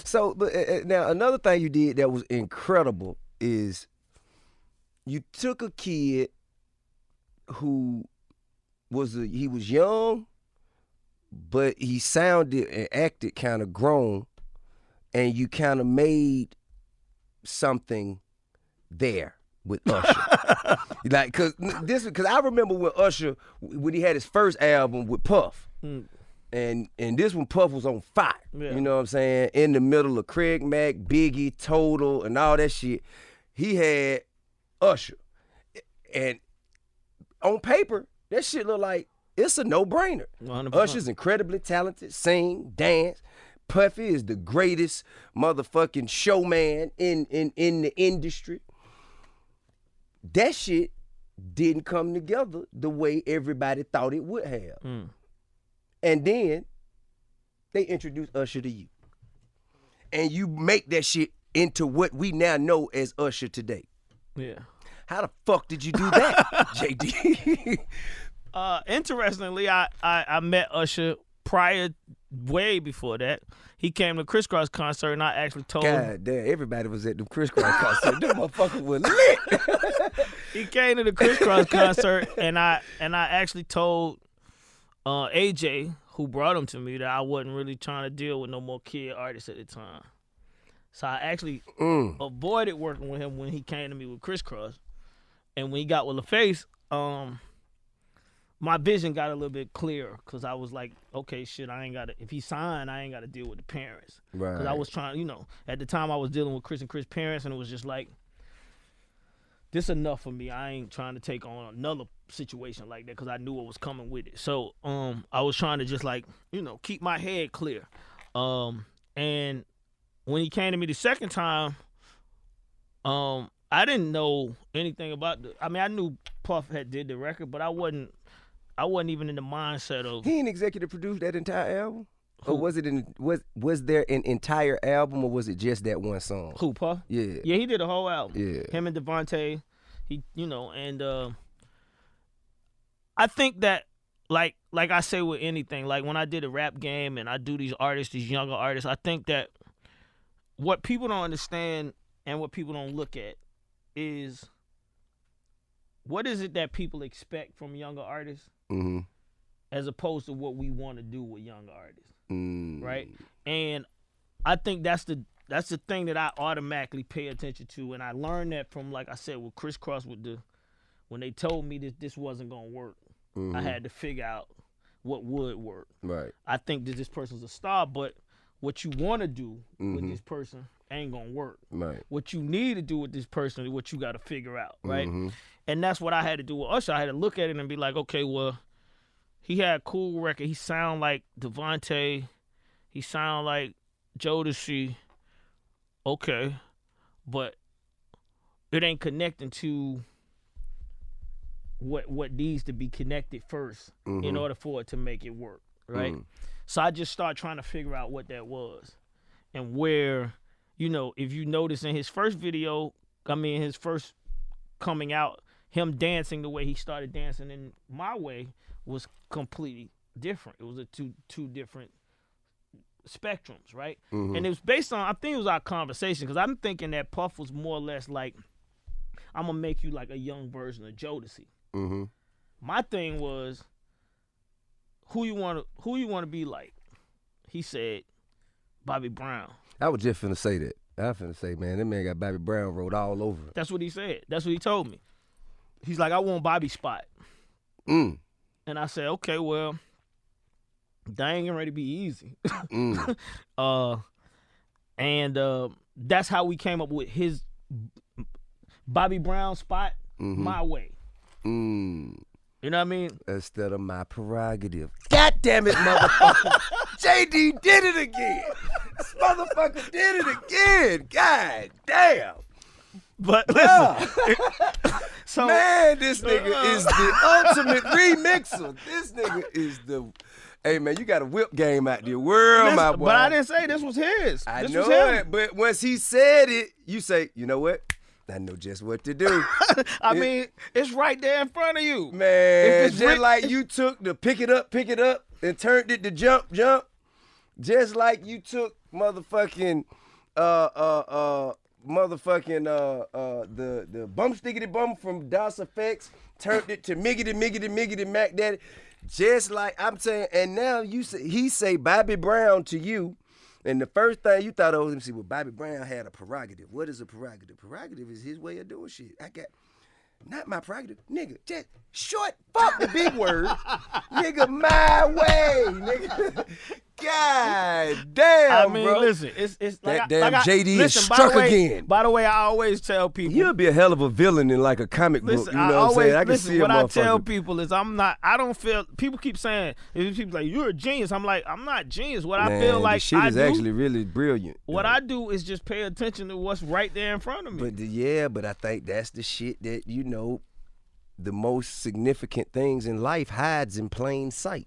So, but now another thing you did that was incredible is you took a kid who was young, but he sounded and acted kind of grown, and you kind of made something there with Usher. Like, cause I remember when Usher, when he had his first album with Puff, and this one Puff was on fire. Yeah. You know what I'm saying? In the middle of Craig Mack, Biggie, Total, and all that shit, he had Usher, and on paper that shit look like it's a no-brainer. 100%. Usher's incredibly talented, sing, dance. Puffy is the greatest motherfucking showman in the industry. That shit didn't come together the way everybody thought it would have. And then they introduced Usher to you. And you make that shit into what we now know as Usher today. Yeah. How the fuck did you do that, JD? Interestingly, I met Usher way before that. He came to Criss Cross concert, and I actually told him. God damn, everybody was at the Criss Cross concert. Them motherfuckers were lit. He came to the Criss Cross concert, and I actually told AJ, who brought him to me, that I wasn't really trying to deal with no more kid artists at the time. So I actually avoided working with him when he came to me with Criss Cross. And when he got with LaFace, my vision got a little bit clearer, because I was like, okay, shit, if he signed, I ain't got to deal with the parents. Right. Because I was trying, at the time I was dealing with Chris and Chris' parents, and it was just like, this enough for me. I ain't trying to take on another situation like that, because I knew what was coming with it. So I was trying to just keep my head clear. And when he came to me the second time, I didn't know anything about I knew Puff had did the record, but I wasn't even in the mindset of. He ain't executive produced that entire album? Who? Or was there an entire album, or was it just that one song? Who, Puff? Yeah. Yeah, he did a whole album. Yeah. Him and Devontae, and I think that like I say with anything, like when I did a rap game and I do these younger artists, I think that what people don't understand and what people don't look at is, what is it that people expect from younger artists, as opposed to what we want to do with younger artists, right? And I think that's the thing that I automatically pay attention to, and I learned that from, like I said, with Criss Cross, when they told me that this wasn't gonna work, I had to figure out what would work. Right. I think that this person's a star, but what you want to do with this person ain't gonna work. Right. What you need to do with this person is what you got to figure out, right? And that's what I had to do with Usher. I had to look at it and be like, okay, well, he had a cool record. He sound like Devontae. He sound like Jodeci. Okay, but it ain't connecting to what needs to be connected first in order for it to make it work, right? So I just started trying to figure out what that was, and where, if you notice in his first video, his first coming out, him dancing the way he started dancing in My Way was completely different. It was two different spectrums, right? And it was based on, I think it was our conversation, because I'm thinking that Puff was more or less like, I'm gonna make you like a young version of Jodeci. My thing was, who you want to be like? He said, Bobby Brown. I was just finna say that. I was finna say, man, that man got Bobby Brown wrote all over him. That's what he said. That's what he told me. He's like, I want Bobby's spot. And I said, okay, well, that ain't ready to be easy. And that's how we came up with his Bobby Brown spot, My Way. You know what I mean? Instead of my prerogative. God damn it, motherfucker. JD did it again. This motherfucker did it again. God damn. But listen. So, man, this nigga is the ultimate remixer. This nigga is the... Hey, man, you got a whip game out there. Where my boy? But I didn't say this was his. I this know was him. it, but once he said it, you say, you know what? I know just what to do. I mean, it's right there in front of you. Man, just like you took the pick it up, and turned it to jump, just like you took motherfucking the bum stickity bum from DOS Effects turned it to miggity Mac Daddy, just like I'm saying. And now he say Bobby Brown to you, and the first thing you thought of was, let me see, well, Bobby Brown had a prerogative. What is a prerogative? Prerogative is his way of doing shit. I got. Not my prerogative, nigga. Just short, fuck the big word, nigga. My way, nigga. God damn, I mean, bro. listen, it's that like damn JD is listen, struck again. By the way, I always tell people You'll be a hell of a villain in like a comic book. You know what I'm saying? I can see a what motherfucker. I tell people is I don't feel. People keep saying, people like, you're a genius. I'm like, I'm not genius. What I feel like the shit is actually really brilliant. What I do is just pay attention to what's right there in front of me. But I think that's the shit that, the most significant things in life hides in plain sight.